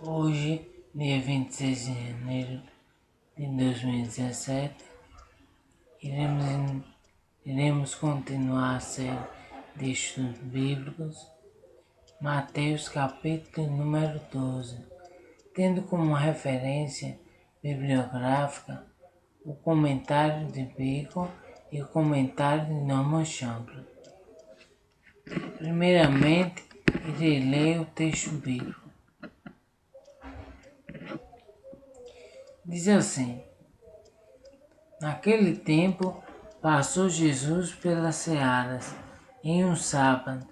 Hoje, dia 26 de janeiro de 2017, iremos continuar a série de estudos bíblicos, Mateus capítulo número 12, tendo como referência bibliográfica o comentário de Bacon e o comentário de Norman Champlin. Primeiramente, irei ler o texto bíblico. Diz assim: Naquele tempo, passou Jesus pelas searas em um sábado,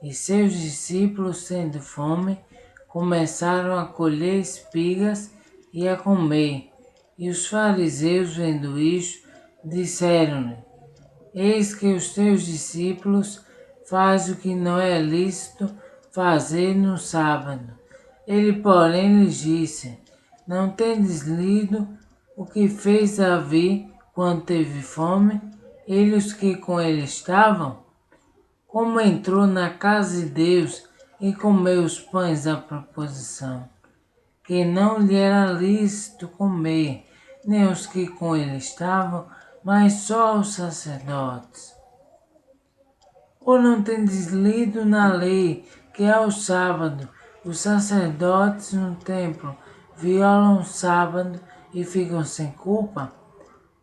e seus discípulos, tendo fome, começaram a colher espigas e a comer. E os fariseus, vendo isto, disseram-lhe: Eis que os teus discípulos fazem o que não é lícito fazer no sábado. Ele, porém, lhes disse: Não tendes lido o que fez Davi quando teve fome, ele e os que com ele estavam? Como entrou na casa de Deus e comeu os pães da proposição, que não lhe era lícito comer, nem os que com ele estavam, mas só os sacerdotes. Ou não tendes lido na lei que ao sábado os sacerdotes no templo violam o sábado e ficam sem culpa?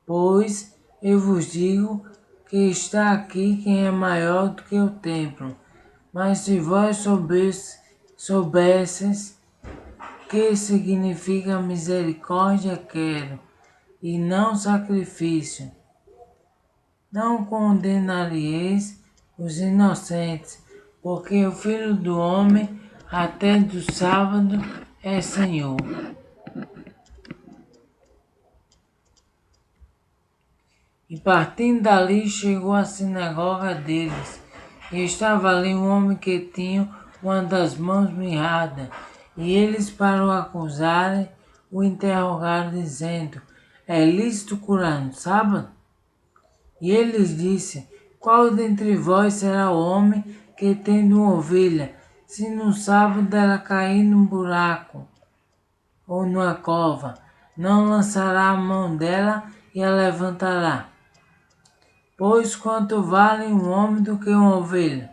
Pois eu vos digo que está aqui quem é maior do que o templo. Mas se vós soubesses que significa misericórdia quero, e não sacrifício, não condenareis os inocentes, porque o Filho do Homem até do sábado é Senhor. E partindo dali chegou à sinagoga deles, e estava ali um homem que tinha uma das mãos mirrada, e eles para o acusarem, o interrogaram dizendo: É lícito curar no sábado? E ele lhes disse: Qual dentre vós será o homem que, tendo uma ovelha, se no sábado ela cair num buraco ou numa cova, não lançará a mão dela e a levantará? Pois quanto vale um homem do que uma ovelha?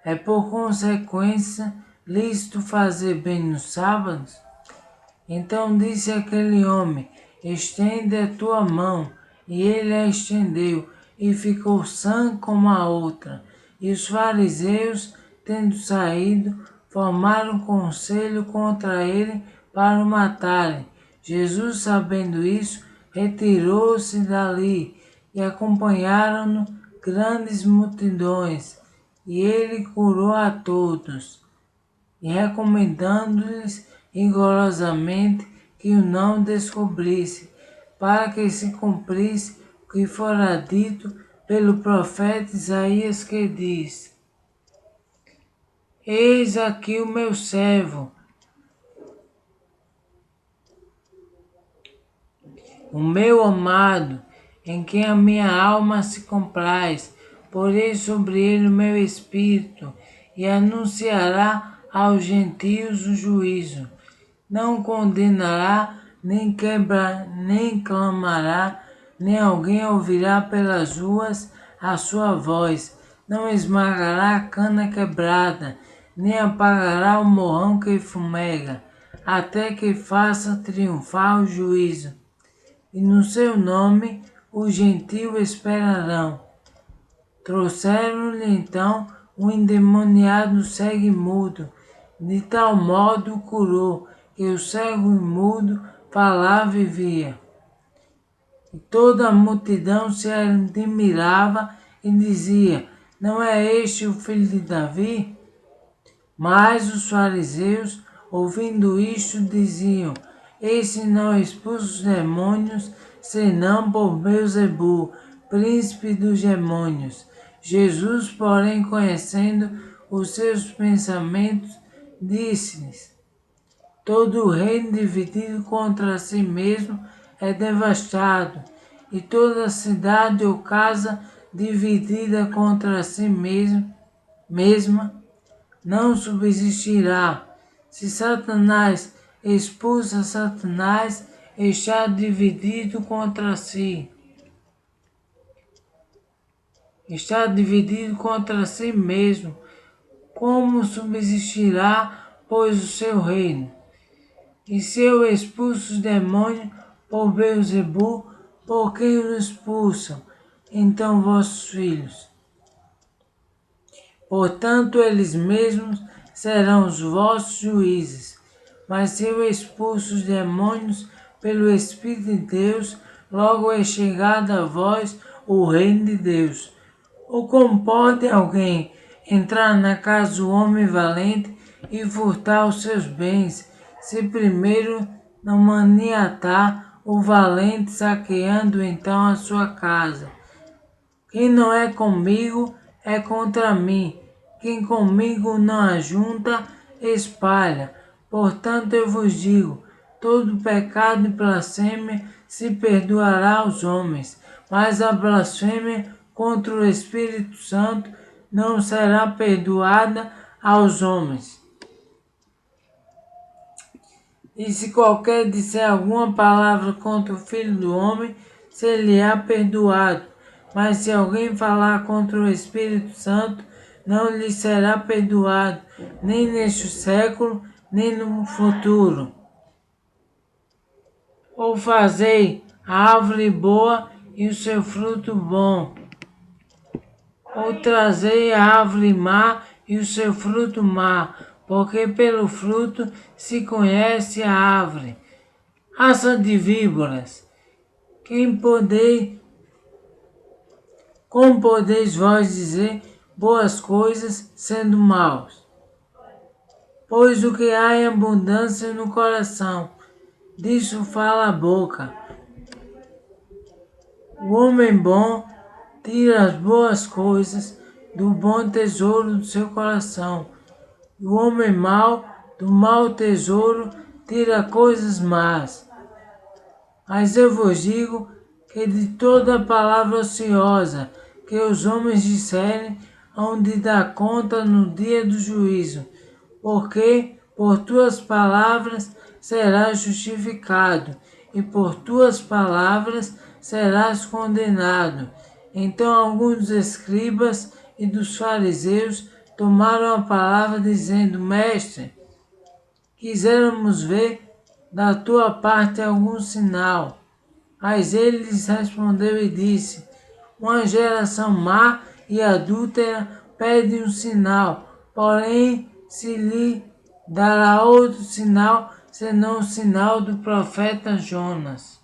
É por consequência lícito fazer bem nos sábados? Então disse aquele homem: Estende a tua mão. E ele a estendeu, e ficou sã como a outra. E os fariseus, tendo saído, formaram conselho contra ele para o matarem. Jesus, sabendo isso, retirou-se dali, e acompanharam-no grandes multidões, e ele curou a todos, e recomendando-lhes rigorosamente que o não descobrisse, para que se cumprisse o que fora dito pelo profeta Isaías, que diz: Eis aqui o meu servo, o meu amado, em quem a minha alma se compraz. Porei sobre ele o meu espírito, e anunciará aos gentios o juízo. Não condenará, nem clamará, nem alguém ouvirá pelas ruas a sua voz. Não esmagará a cana quebrada, nem apagará o morrão que fumega, até que faça triunfar o juízo. E no seu nome os gentios esperarão. Trouxeram-lhe então um endemoniado cego e mudo, de tal modo o curou, que o cego e mudo falava e via. E toda a multidão se admirava e dizia: Não é este o filho de Davi? Mas os fariseus, ouvindo isto, diziam: Esse não expulsa os demônios, senão por Beelzebul, príncipe dos demônios. Jesus, porém, conhecendo os seus pensamentos, disse-lhes: Todo reino dividido contra si mesmo é devastado, e toda cidade ou casa dividida contra si mesma não subsistirá. Se Satanás expulsa Satanás, está dividido contra si. Está dividido contra si mesmo. Como subsistirá, pois, o seu reino? E se eu expulso os demônios por Beelzebul, por quem os expulsam? Então vossos filhos. Portanto, eles mesmos serão os vossos juízes. Mas se eu expulso os demônios pelo Espírito de Deus, logo é chegado a vós o reino de Deus. Ou como pode alguém entrar na casa do homem valente e furtar os seus bens, se primeiro não maniatar o valente, saqueando então a sua casa? Quem não é comigo é contra mim. Quem comigo não ajunta, espalha. Portanto, eu vos digo: todo pecado e blasfêmia se perdoará aos homens, mas a blasfêmia contra o Espírito Santo não será perdoada aos homens. E se qualquer disser alguma palavra contra o Filho do Homem, ser-lhe-á perdoado. Mas se alguém falar contra o Espírito Santo, não lhe será perdoado, nem neste século, nem no futuro. Ou fazei a árvore boa e o seu fruto bom, ou trazei a árvore má e o seu fruto má, porque pelo fruto se conhece a árvore. Raça de víboras, como podeis vós dizer boas coisas sendo maus? Pois o que há em abundância no coração, disso fala a boca. O homem bom tira as boas coisas do bom tesouro do seu coração, e o homem mau do mau tesouro tira coisas más. Mas eu vos digo que de toda palavra ociosa que os homens disserem, hão de dar conta no dia do juízo, porque por tuas palavras serás justificado, e por tuas palavras serás condenado. Então alguns dos escribas e dos fariseus tomaram a palavra dizendo: Mestre, quiséramos ver da tua parte algum sinal. Mas ele lhes respondeu e disse: uma geração má e adúltera pede um sinal, porém se lhe dará outro sinal, senão o sinal do profeta Jonas.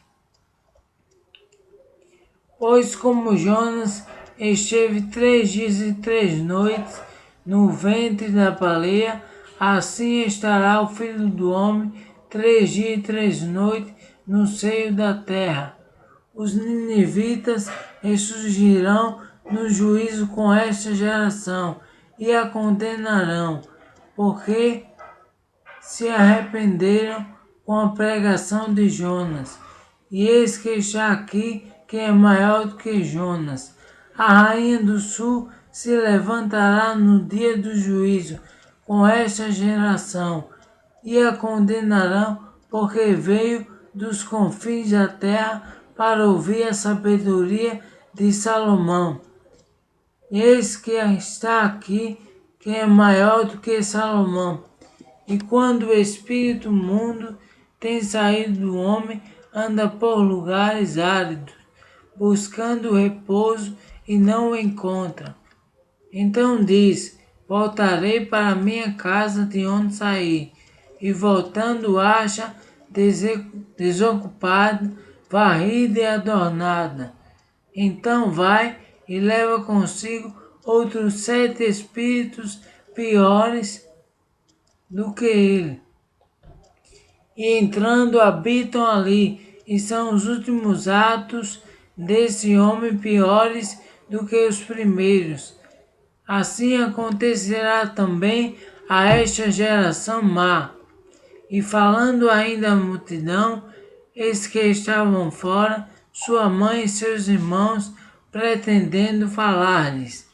Pois como Jonas esteve 3 dias e 3 noites no ventre da baleia, assim estará o Filho do Homem 3 dias e 3 noites no seio da terra. Os ninivitas ressurgirão no juízo com esta geração e a condenarão, porque se arrependeram com a pregação de Jonas. E eis que está aqui quem é maior do que Jonas. A rainha do sul se levantará no dia do juízo com esta geração e a condenarão, porque veio dos confins da terra para ouvir a sabedoria de Salomão. Eis que está aqui quem é maior do que Salomão. E quando o espírito mundo tem saído do homem, anda por lugares áridos, buscando repouso e não o encontra. Então diz: voltarei para minha casa de onde saí. E voltando acha desocupada, varrida e adornada. Então vai e leva consigo outros 7 espíritos piores do que ele. E entrando habitam ali, e são os últimos atos desse homem piores do que os primeiros. Assim acontecerá também a esta geração má. E falando ainda a multidão, eis que estavam fora sua mãe e seus irmãos, pretendendo falar-lhes.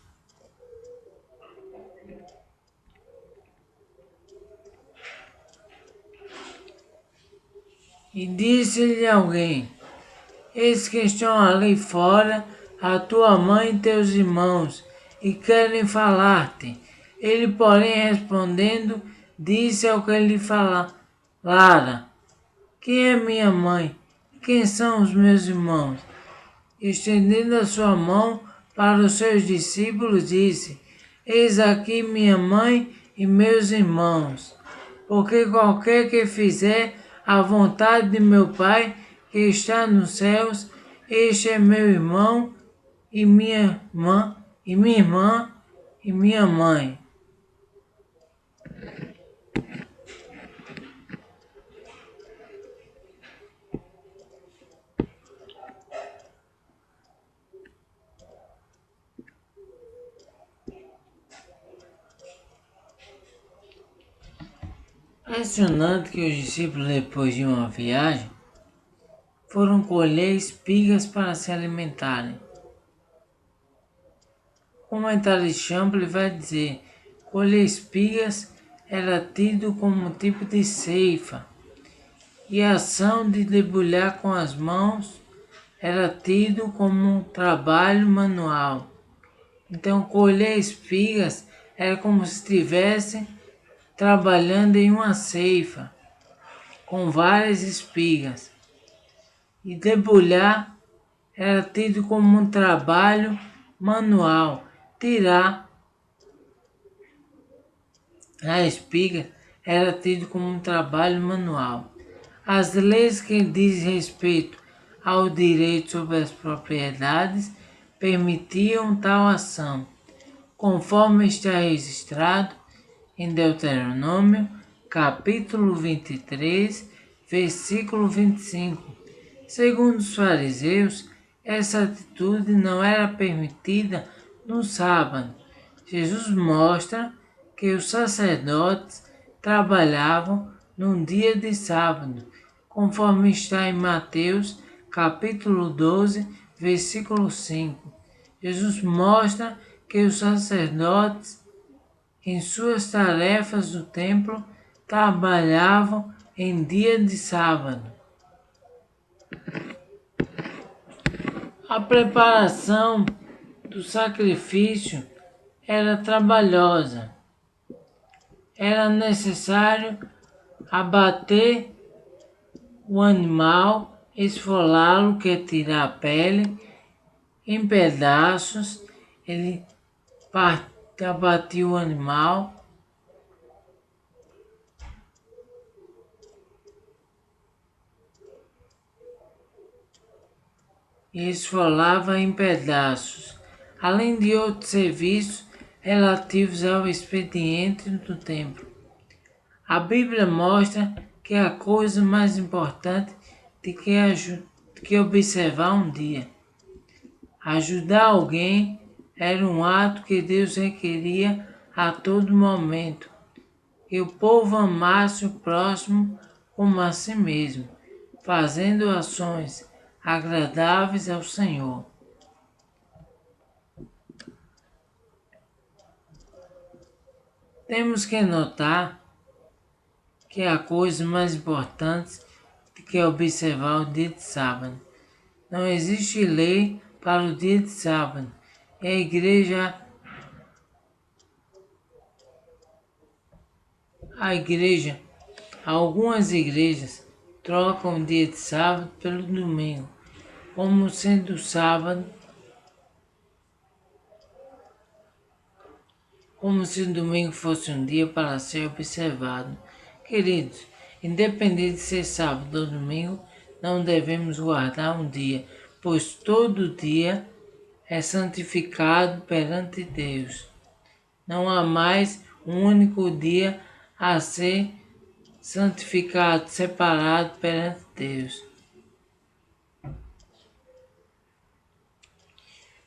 E disse-lhe alguém: eis que estão ali fora a tua mãe e teus irmãos, e querem falar-te. Ele, porém, respondendo, disse ao que lhe falara: quem é minha mãe? E quem são os meus irmãos? Estendendo a sua mão para os seus discípulos, disse: eis aqui minha mãe e meus irmãos. Porque qualquer que fizer a vontade de meu Pai que está nos céus, este é meu irmão e minha irmã e minha mãe. Impressionante que os discípulos, depois de uma viagem, foram colher espigas para se alimentarem. O comentarista Champlin vai dizer: colher espigas era tido como um tipo de ceifa, e a ação de debulhar com as mãos era tido como um trabalho manual. Então, colher espigas era como se estivesse trabalhando em uma ceifa, com várias espigas. E debulhar era tido como um trabalho manual. Tirar a espiga era tido como um trabalho manual. As leis que dizem respeito ao direito sobre as propriedades permitiam tal ação, conforme está registrado em Deuteronômio, capítulo 23, versículo 25. Segundo os fariseus, essa atitude não era permitida no sábado. Jesus mostra que os sacerdotes trabalhavam num dia de sábado, conforme está em Mateus, capítulo 12, versículo 5. Jesus mostra que os sacerdotes, em suas tarefas do templo, trabalhavam em dia de sábado. A preparação do sacrifício era trabalhosa. Era necessário abater o animal, esfolá-lo, que é tirar a pele, em pedaços. Ele abatia o animal, e esfolava em pedaços, além de outros serviços relativos ao expediente do templo. A Bíblia mostra que a coisa mais importante de que observar um dia. Ajudar alguém era um ato que Deus requeria a todo momento, que o povo amasse o próximo como a si mesmo, fazendo ações agradáveis ao Senhor. Temos que notar que a coisa mais importante que é observar o dia de sábado. Não existe lei para o dia de sábado. Algumas igrejas trocam o dia de sábado pelo domingo, como sendo como se o domingo fosse um dia para ser observado. Queridos, independente de ser sábado ou domingo, não devemos guardar um dia, pois todo dia é santificado perante Deus. Não há mais um único dia a ser santificado, separado perante Deus.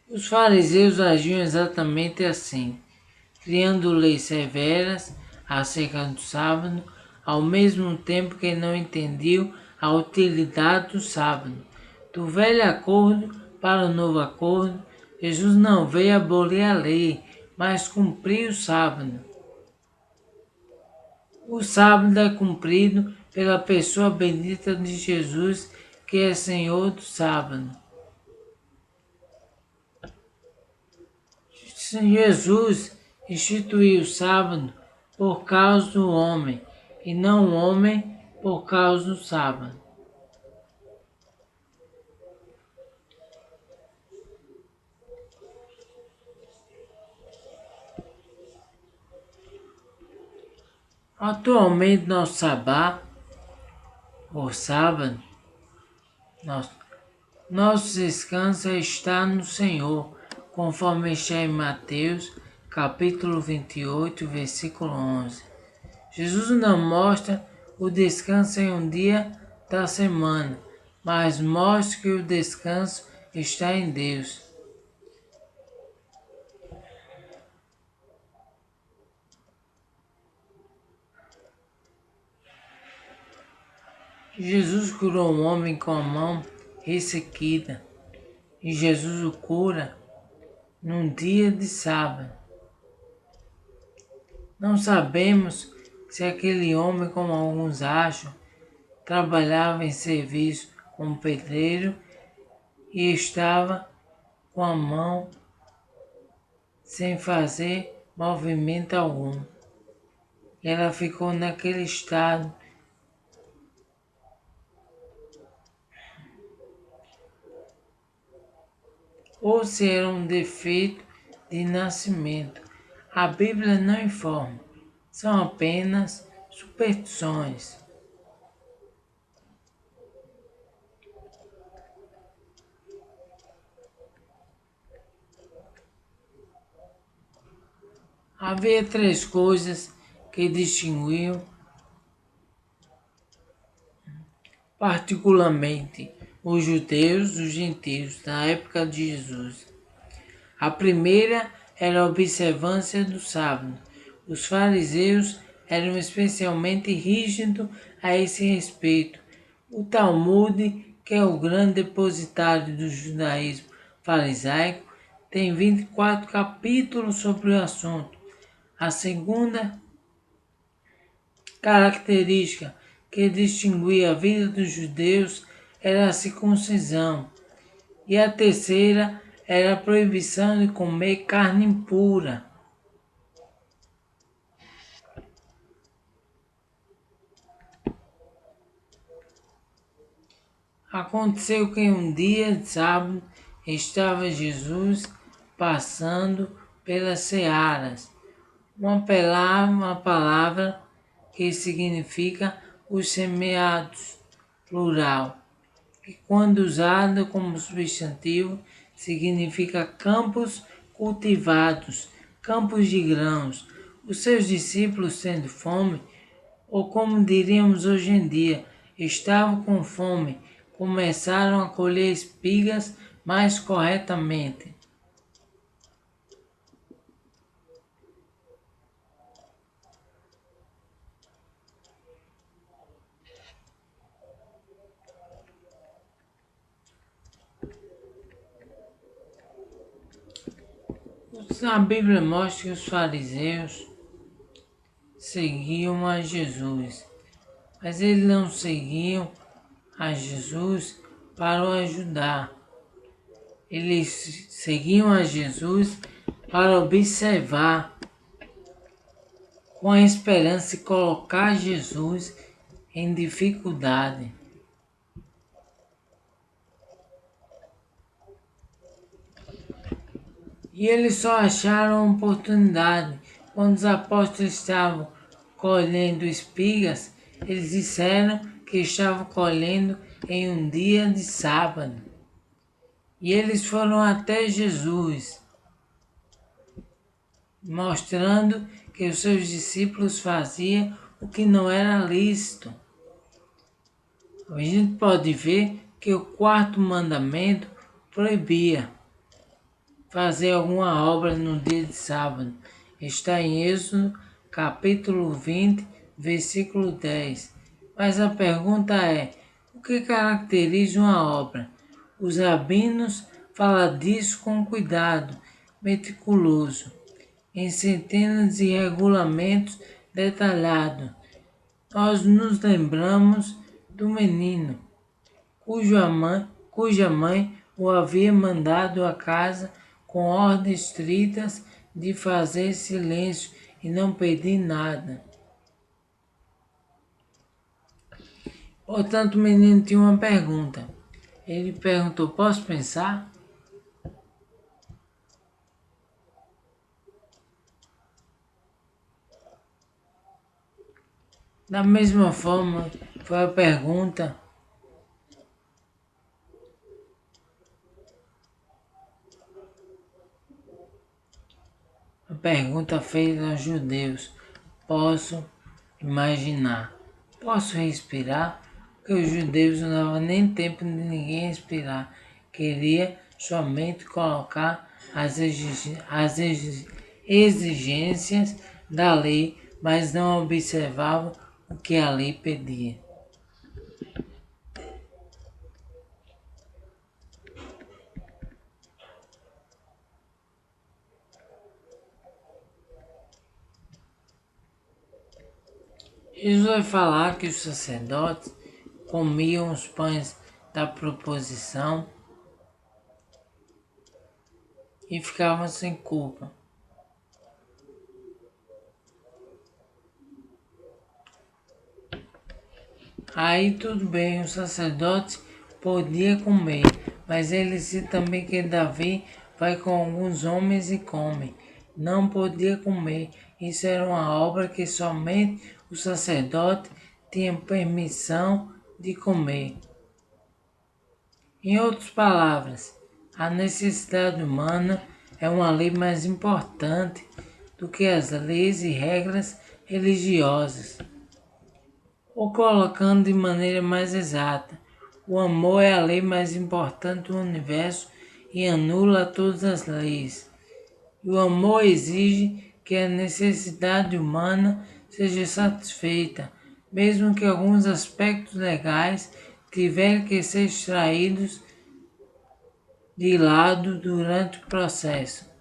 Os fariseus agiam exatamente assim, criando leis severas acerca do sábado, ao mesmo tempo que não entendiam a utilidade do sábado. Do velho acordo para o novo acordo, Jesus não veio abolir a lei, mas cumprir o sábado. O sábado é cumprido pela pessoa bendita de Jesus, que é Senhor do sábado. Jesus instituiu o sábado por causa do homem, e não o homem por causa do sábado. Atualmente, nosso sabá, ou sábado, nosso descanso está no Senhor, conforme está em Mateus, capítulo 28, versículo 11. Jesus não mostra o descanso em um dia da semana, mas mostra que o descanso está em Deus. Jesus curou um homem com a mão ressequida, e Jesus o cura num dia de sábado. Não sabemos se aquele homem, como alguns acham, trabalhava em serviço como pedreiro e estava com a mão sem fazer movimento algum. E ela ficou naquele estado. Ou se era um defeito de nascimento. A Bíblia não informa, são apenas superstições. Havia três coisas que distinguiam particularmente os judeus dos gentios na época de Jesus. A primeira era a observância do sábado. Os fariseus eram especialmente rígidos a esse respeito. O Talmud, que é o grande depositário do judaísmo farisaico, tem 24 capítulos sobre o assunto. A segunda característica que distinguia a vida dos judeus era a circuncisão, e a terceira era a proibição de comer carne impura. Aconteceu que um dia de sábado estava Jesus passando pelas searas, uma palavra que significa os semeados, plural, que quando usada como substantivo significa campos cultivados, campos de grãos. Os seus discípulos, tendo fome, ou como diríamos hoje em dia, estavam com fome, começaram a colher espigas mais corretamente. A Bíblia mostra que os fariseus seguiam a Jesus, mas eles não seguiam a Jesus para o ajudar. Eles seguiam a Jesus para observar, com a esperança de colocar Jesus em dificuldade. E eles só acharam oportunidade quando os apóstolos estavam colhendo espigas. Eles disseram que estavam colhendo em um dia de sábado. E eles foram até Jesus, mostrando que os seus discípulos faziam o que não era lícito. A gente pode ver que o quarto mandamento proibia fazer alguma obra no dia de sábado. Está em Êxodo, capítulo 20, versículo 10. Mas a pergunta é, o que caracteriza uma obra? Os rabinos falam disso com cuidado meticuloso, em centenas de regulamentos detalhados. nós nos lembramos do menino, cuja mãe o havia mandado a casa com ordens estritas de fazer silêncio e não pedir nada. Portanto, o menino tinha uma pergunta. Ele perguntou: posso pensar? Da mesma forma, foi a pergunta feita aos judeus. Posso imaginar, posso respirar, porque os judeus não davam nem tempo de ninguém respirar. Queria somente colocar as exigências da lei, mas não observavam o que a lei pedia. Jesus vai falar que os sacerdotes comiam os pães da proposição e ficavam sem culpa. Aí tudo bem, o sacerdote podia comer, mas ele disse também que Davi vai com alguns homens e come. Não podia comer. Isso era uma obra que somente o sacerdote tinha permissão de comer. Em outras palavras, a necessidade humana é uma lei mais importante do que as leis e regras religiosas. Ou colocando de maneira mais exata, o amor é a lei mais importante do universo e anula todas as leis. E o amor exige que a necessidade humana seja satisfeita, mesmo que alguns aspectos legais tiverem que ser extraídos de lado durante o processo.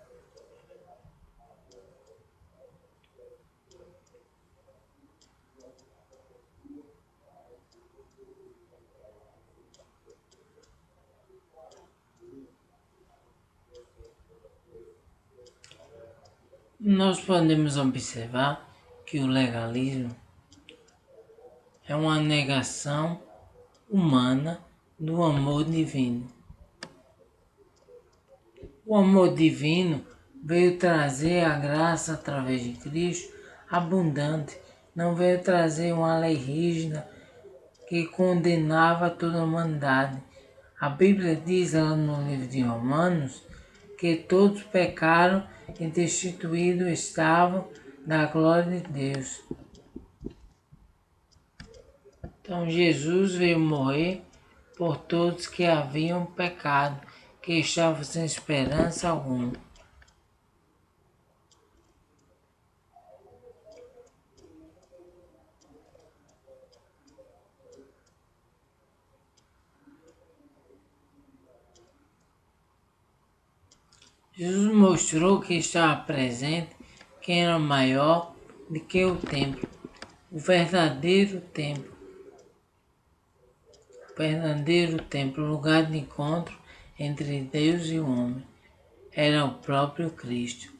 Nós podemos observar que o legalismo é uma negação humana do amor divino. O amor divino veio trazer a graça através de Cristo abundante, não veio trazer uma lei rígida que condenava toda a humanidade. A Bíblia diz lá no livro de Romanos que todos pecaram e destituídos estavam da glória de Deus. Então Jesus veio morrer por todos que haviam pecado, que estavam sem esperança alguma. Jesus mostrou que estava presente quem era maior do que o templo, o verdadeiro templo. O verdadeiro templo, o lugar de encontro entre Deus e o homem, era o próprio Cristo.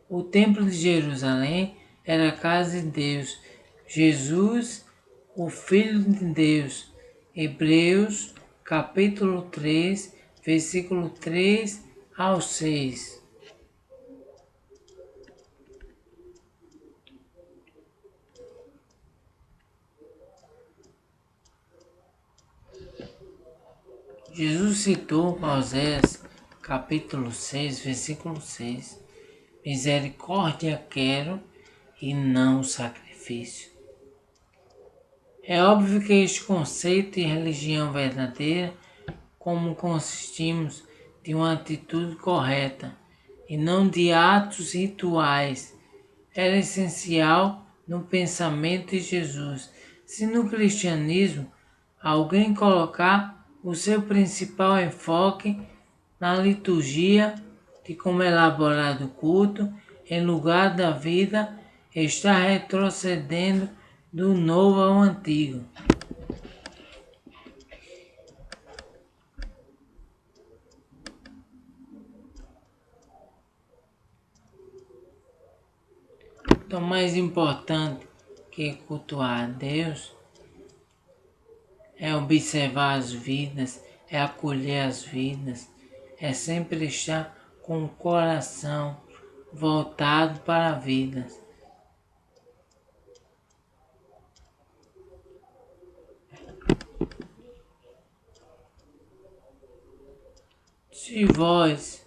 O templo de Jerusalém era a casa de Deus, Jesus, o Filho de Deus. Hebreus, capítulo 3, versículo 3 ao 6. Jesus citou Oséias, capítulo 6, versículo 6. Misericórdia quero e não sacrifício. É óbvio que este conceito de religião verdadeira, como consistimos de uma atitude correta e não de atos rituais, era essencial no pensamento de Jesus. Se no cristianismo alguém colocar o seu principal enfoque na liturgia de como é elaborado o culto, em lugar da vida, está retrocedendo do novo ao antigo. Então, mais importante que cultuar a Deus é observar as vidas, é acolher as vidas, é sempre estar com o coração voltado para a vida. Se vós,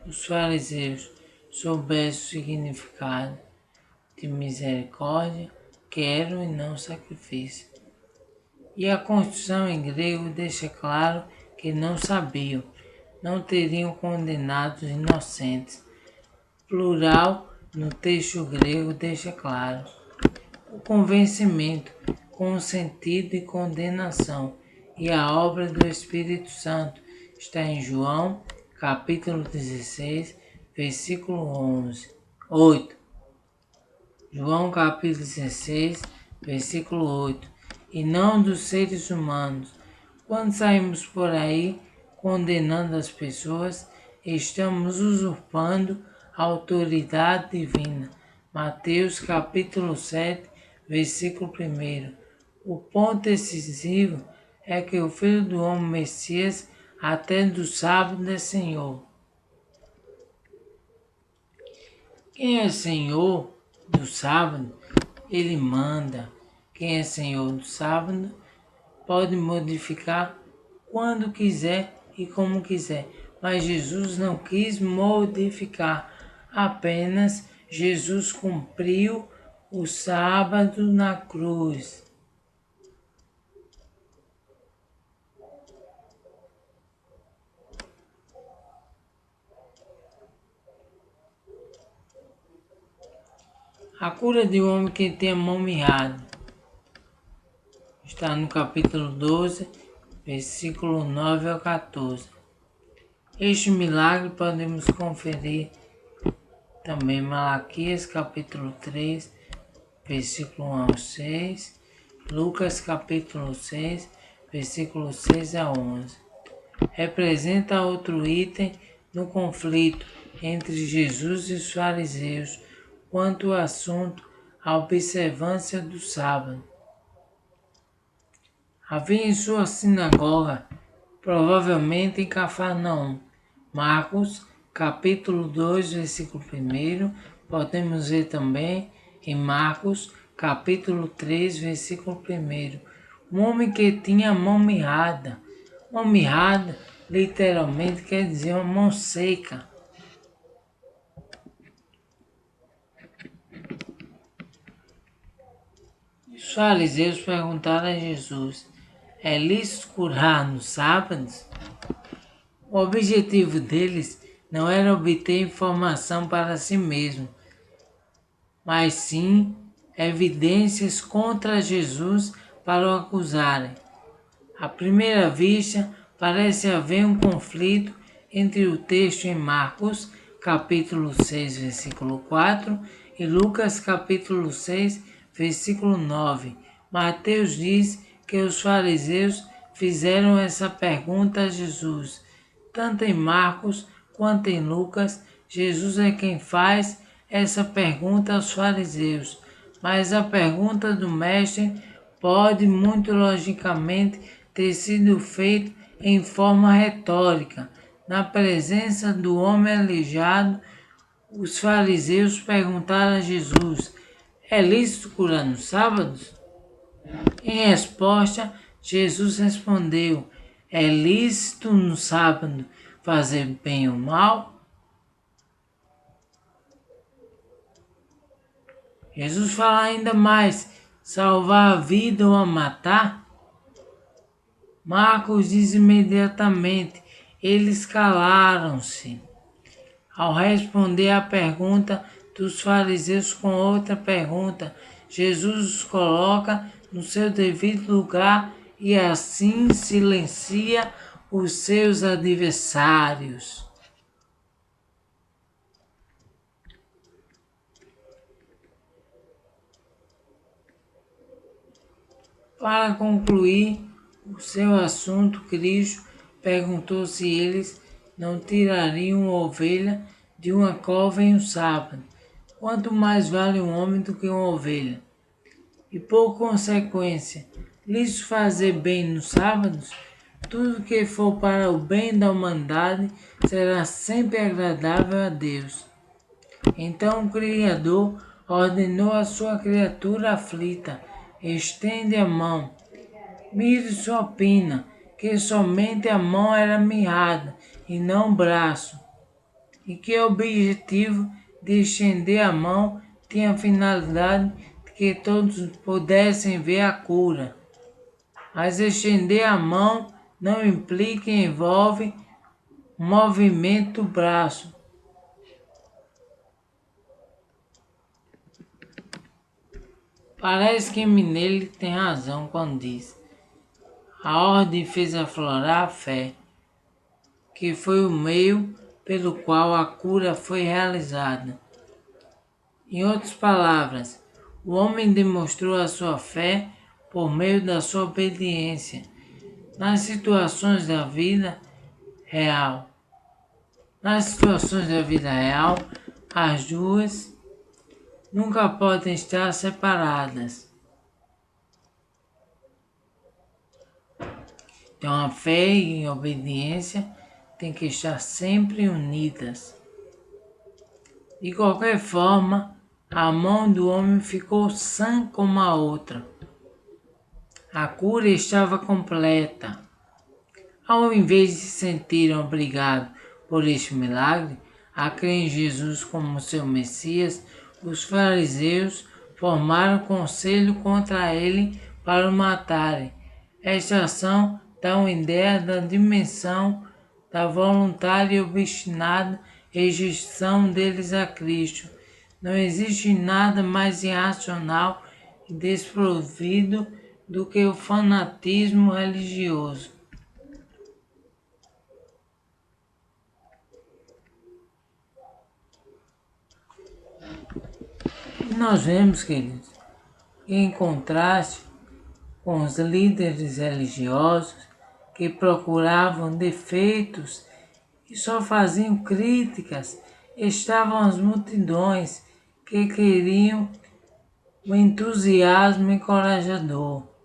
os fariseus, soubesse o significado de misericórdia, quero e não sacrifício. E a Constituição em grego deixa claro que não sabiam, não teriam condenado os inocentes. Plural no texto grego deixa claro o convencimento com o sentido de condenação e a obra do Espírito Santo está em João capítulo 16, versículo 8. João capítulo 16, versículo 8. E não dos seres humanos. Quando saímos por aí condenando as pessoas, estamos usurpando a autoridade divina. Mateus capítulo 7, versículo 1. O ponto decisivo é que o Filho do Homem Messias até do sábado é Senhor. Quem é Senhor do sábado, ele manda. Quem é Senhor do sábado pode modificar quando quiser e como quiser. Mas Jesus não quis modificar, apenas Jesus cumpriu o sábado na cruz. A cura de um homem que tem a mão mirrada está no capítulo 12, versículo 9 ao 14. Este milagre podemos conferir também Malaquias capítulo 3, versículo 1 ao 6, Lucas capítulo 6, versículo 6 a 11. Representa outro item no conflito entre Jesus e os fariseus quanto ao assunto a observância do sábado. Havia em sua sinagoga, provavelmente em Cafarnaum, Marcos capítulo 2, versículo 1, podemos ver também em Marcos capítulo 3, versículo 1, um homem que tinha a mão mirrada. Mão mirrada literalmente quer dizer uma mão seca. Os fariseus perguntaram a Jesus: é lícito curar nos sábados? O objetivo deles não era obter informação para si mesmo, mas sim evidências contra Jesus para o acusarem. À primeira vista, parece haver um conflito entre o texto em Marcos, capítulo 6, versículo 4, e Lucas, capítulo 6, versículo 9. Mateus diz que os fariseus fizeram essa pergunta a Jesus. Tanto em Marcos quanto em Lucas, Jesus é quem faz essa pergunta aos fariseus. Mas a pergunta do mestre pode muito logicamente ter sido feita em forma retórica. Na presença do homem aleijado, os fariseus perguntaram a Jesus: é lícito curar nos sábados? Em resposta, Jesus respondeu: é lícito no sábado fazer bem ou mal? Jesus fala ainda mais: salvar a vida ou a matar? Marcos diz imediatamente: eles calaram-se. Ao responder à pergunta dos fariseus com outra pergunta, Jesus os coloca no seu devido lugar e assim silencia os seus adversários. Para concluir o seu assunto, Cristo perguntou se eles não tirariam uma ovelha de uma cova em um sábado. Quanto mais vale um homem do que uma ovelha? E por consequência, lhes fazer bem nos sábados, tudo que for para o bem da humanidade será sempre agradável a Deus. Então o Criador ordenou a sua criatura aflita: estende a mão. Mire sua pena, que somente a mão era mirrada e não o braço, e que o objetivo de estender a mão tinha a finalidade de que todos pudessem ver a cura. Mas estender a mão não implica e envolve o movimento do braço. Parece que Minelli tem razão quando diz: a ordem fez aflorar a fé, que foi o meio pelo qual a cura foi realizada. Em outras palavras, o homem demonstrou a sua fé por meio da sua obediência nas situações da vida real. Nas situações da vida real, as duas nunca podem estar separadas. Então a fé e a obediência têm que estar sempre unidas. De qualquer forma, a mão do homem ficou sã como a outra. A cura estava completa. Ao invés de se sentirem obrigados por este milagre a crer em Jesus como seu Messias, os fariseus formaram conselho contra ele para o matarem. Esta ação dá uma ideia da dimensão da voluntária e obstinada rejeição deles a Cristo. Não existe nada mais irracional e desprovido do que o fanatismo religioso. E nós vemos, queridos, em contraste com os líderes religiosos que procuravam defeitos e só faziam críticas, estavam as multidões que queriam o entusiasmo encorajador.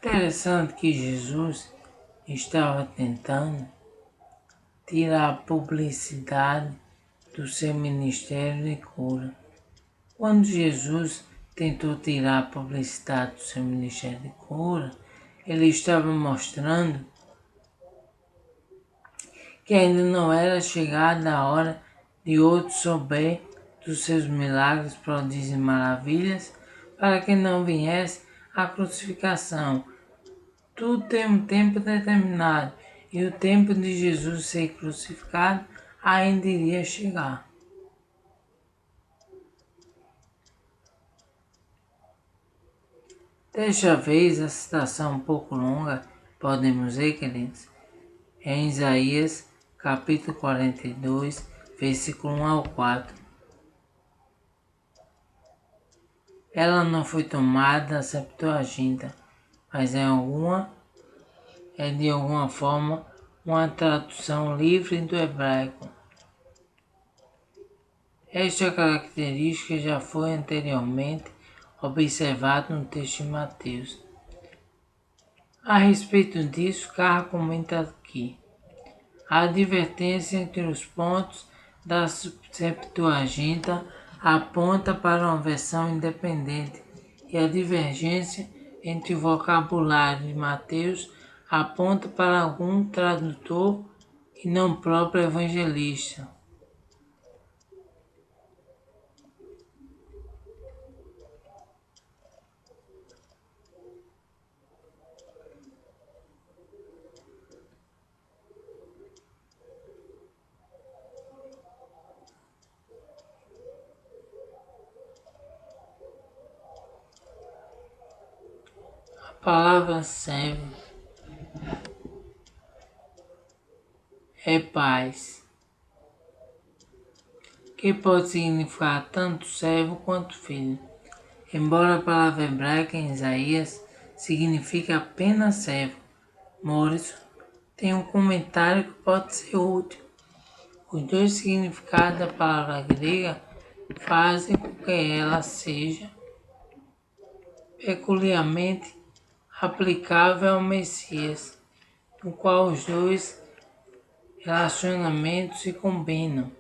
Interessante que Jesus estava tentando tirar a publicidade do seu ministério de cura. Quando Jesus tentou tirar a publicidade do seu ministério de cura, ele estava mostrando que ainda não era chegada a hora de outros souber dos seus milagres, prodígios e maravilhas, para que não viesse a crucificação. Tudo tem um tempo determinado e o tempo de Jesus ser crucificado ainda iria chegar. Desta vez a citação um pouco longa, podemos ver, queridos, é em Isaías capítulo 42, versículo 1 ao 4. Ela não foi tomada da Septuaginta, mas é de alguma forma uma tradução livre do hebraico. Esta característica já foi anteriormente observada no texto de Mateus. A respeito disso, Carr comenta aqui: a advertência entre os pontos da Septuaginta aponta para uma versão independente e a divergência entre o vocabulário de Mateus aponta para algum tradutor e não próprio evangelista. palavra servo é paz, que pode significar tanto servo quanto filho. Embora a palavra hebraica em Isaías signifique apenas servo, Morrison tem um comentário que pode ser útil. Os dois significados da palavra grega fazem com que ela seja peculiarmente aplicável ao Messias, no qual os dois relacionamentos se combinam.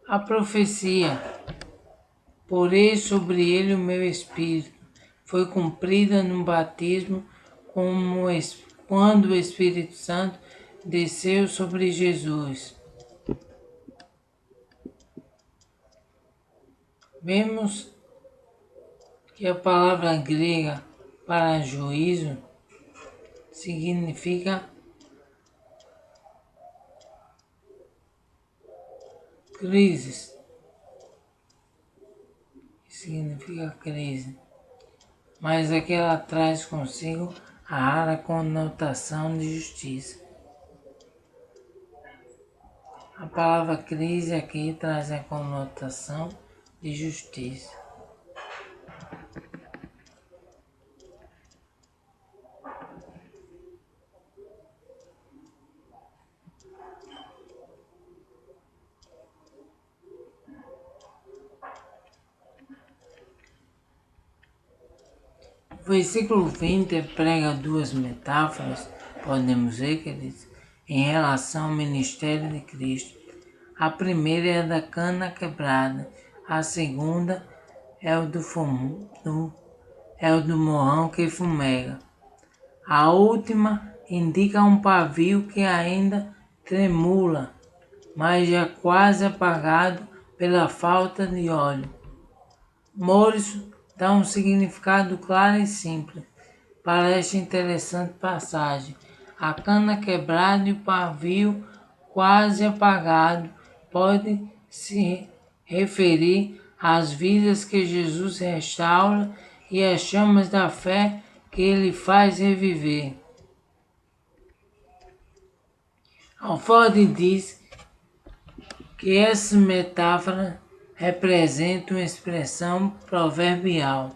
A profecia, porei sobre ele o meu espírito, foi cumprida no batismo quando o Espírito Santo desceu sobre Jesus. Vemos que a palavra grega para juízo significa crise. Mas aqui ela traz consigo a rara conotação de justiça. A palavra crise aqui traz a conotação de justiça. O versículo 20 prega duas metáforas, podemos ver, queridos, em relação ao ministério de Cristo. A primeira é a da cana quebrada, a segunda é o do morrão que fumega. A última indica um pavio que ainda tremula, mas já quase apagado pela falta de óleo. Morrison dá um significado claro e simples para esta interessante passagem. A cana quebrada e o pavio quase apagado pode se referir às vidas que Jesus restaura e às chamas da fé que ele faz reviver. Alford diz que essa metáfora representa uma expressão proverbial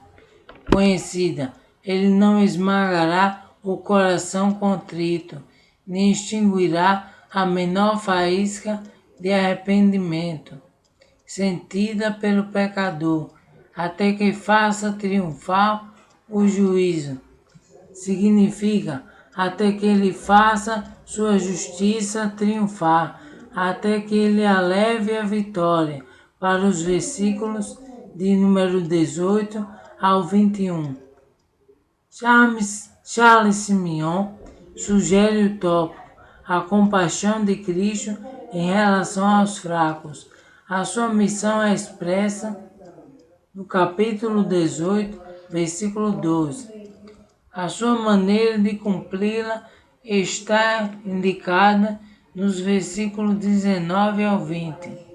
conhecida: ele não esmagará o coração contrito, nem extinguirá a menor faísca de arrependimento, sentida pelo pecador, até que faça triunfar o juízo. Significa até que ele faça sua justiça triunfar, até que ele aleve a vitória, para os versículos de número 18 ao 21. Charles Simeon sugere o tópico: a compaixão de Cristo em relação aos fracos. A sua missão é expressa no capítulo 18, versículo 12. A sua maneira de cumpri-la está indicada nos versículos 19 ao 20.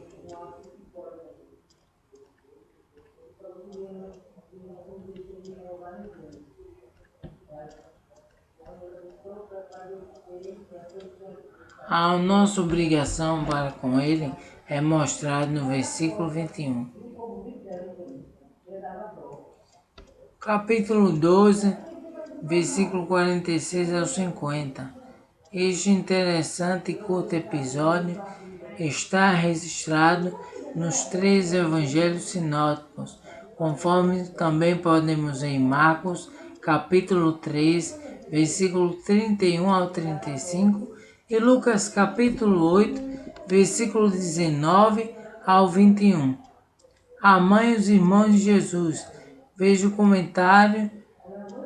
A nossa obrigação para com ele é mostrada no versículo 21. Capítulo 12, versículo 46 ao 50. Este interessante e curto episódio está registrado nos 3 evangelhos sinóticos, conforme também podemos ver em Marcos, capítulo 3, versículo 31 ao 35, e Lucas, capítulo 8, versículo 19 ao 21. A mãe e os irmãos de Jesus. Veja o comentário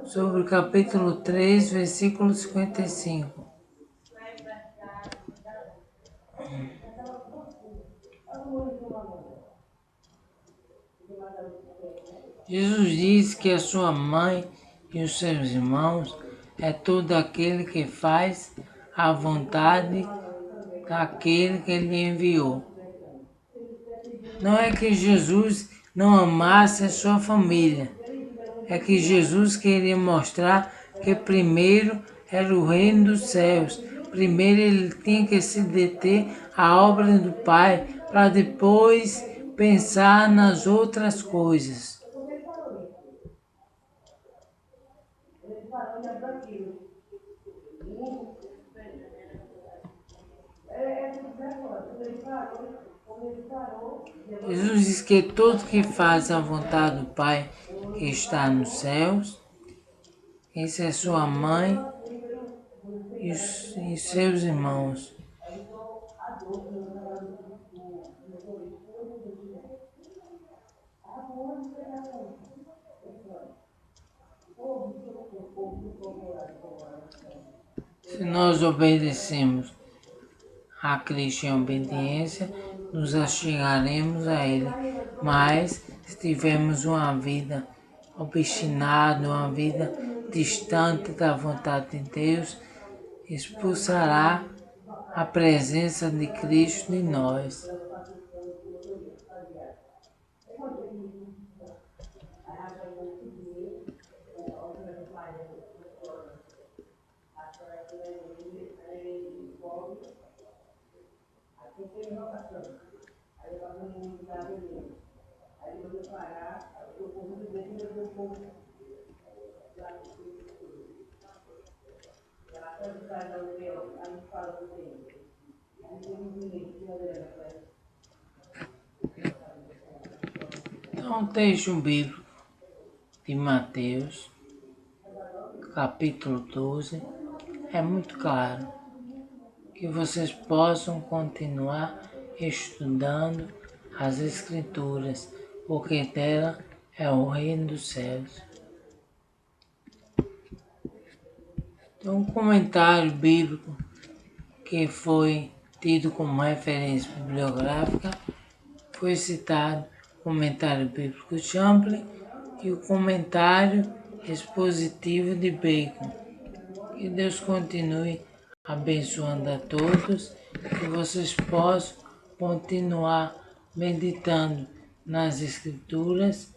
sobre o capítulo 3, versículo 55. Jesus diz que a sua mãe e os seus irmãos é todo aquele que faz a vontade daquele que ele enviou. Não é que Jesus não amasse a sua família, é que Jesus queria mostrar que primeiro era o reino dos céus. Primeiro ele tinha que se deter à obra do Pai para depois pensar nas outras coisas. Jesus diz que todo que faz a vontade do Pai que está nos céus, essa é sua mãe e seus irmãos. Se nós obedecemos a Cristo em obediência, nos achegaremos a Ele. Mas se tivermos uma vida obstinada, uma vida distante da vontade de Deus, expulsará a presença de Cristo em nós. Então, o texto bíblico de Mateus, capítulo 12, é muito claro. Que vocês possam continuar estudando as Escrituras, porque dela é o reino dos céus. Então, um comentário bíblico que foi tido como referência bibliográfica foi citado o comentário bíblico de Champlin e o comentário expositivo de Bacon. Que Deus continue abençoando a todos, que vocês possam continuar meditando nas Escrituras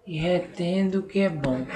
e retendo o que é bom.